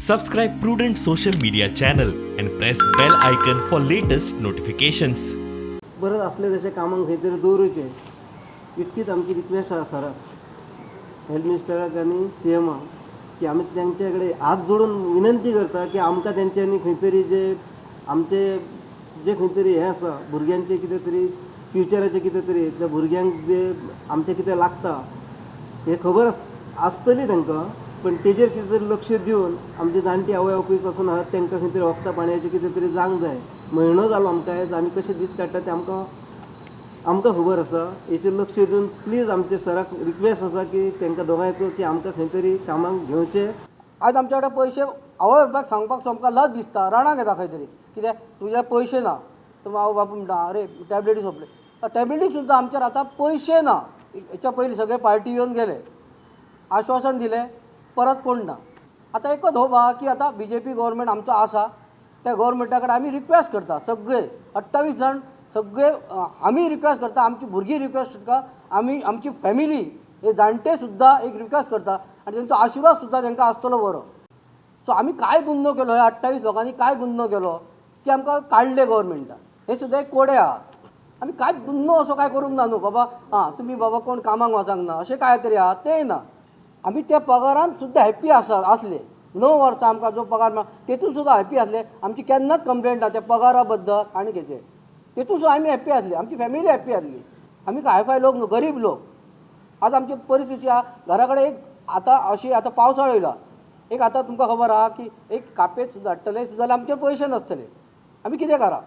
Subscribe Prudent Social Media channel and press bell icon for latest notifications. बरं असले तशें कामांक खंय तरी दवरूचे इतकीच आमची रिक्वेस्ट आसा सराक, हेल्थ मिनिस्टराक आनी CMाक की आमी तेंचे कडेन हात जोडून विनंती करता की आमकां तेंच्यांनी खंय तरी जे आमचे जे खंय तरी हें आसा भुरग्यांचे कितें तरी फ्युचराचें कितें तरी त्या भुरग्यांक जे आमचें कितें लागता हें खबर आसतली तांकां, पण तेजेर कितें तरी लक्ष दिवन आमची जाणटी आवय बापूय पासून आहात तांकां खंय तरी वखदां पाणयाचें कितें तरी जावंक जाय. म्हयनो जालो आमकां आयज आमी कशे दीस काडटा तें आमकां खबर आसा. हेचेर लक्ष दिवन प्लीज आमचे सराक रिक्वेस्ट आसा की तांकां दोगांयक की आमकां खंय तरी कामाक घेवचें. आज आमच्या कडेन पयशे आवय बापायक सांगपाक आमकां लज दिसता, राणाक येता खंय तरी कित्याक तुजे पयशे ना. तर आवय बापूय म्हणटा अरे टॅबलेटी सोंपले, टॅबलेटीक सुद्दां आमचेर आतां पयशे ना. हेच्या पयलीं सगळे पार्टी येवन गेले, आश्वासन दिलें, परत कोण ना. आतां एकच होप आहा की आतां BJP गव्हर्मेंट आमचो आसा, त्या गव्हर्मेंटा कडेन आमी रिक्वेस्ट करता सगळे 28 जाण सगळे आमी रिक्वेस्ट करता, आमची भुरगीं रिक्वेस्ट करता, आमी आमची फॅमिली हे जाणटे सुद्दां एक रिक्वेस्ट करता आनी तेंचो आशिर्वाद सुद्दां तांकां आसतलो बरो. सो आमी काय गुन्हो केलो, ह्या 28 लोकांनी काय गुन्हो केलो की आमकां काडले गव्हर्मेंटान, हे सुद्दां एक कोडे आहा. आमी कांय गुन्हो असो काय करूंक ना न्हू बाबा, तुमी बाबा कोण कामाक वचांक ना अशें काय तरी आहा तें ना. आमी त्या पगारान सुद्दां हॅप्पी आसले. 9 वर्सां आमकां जो पगार मेळ्ळा तेतून सुद्दां हॅप्पी आसले. आमची केन्नाच कंप्लेंट ना त्या पगारा बद्दल आनी हेचे, तेतून सुद्दां आमी हॅप्पी आसली, आमची फॅमिली हॅप्पी आसली. आमी काय हायफाय लोक न्हू, गरीब लोक. आज आमची परिस्थिती आहा घरा कडेन एक आतां पावसाळो येयला, एक आतां तुमकां खबर आहा की एक कापेत सुद्दां हाडटले सुद्दां जाल्यार आमचे पयशे नासतले. आमी कितें करा.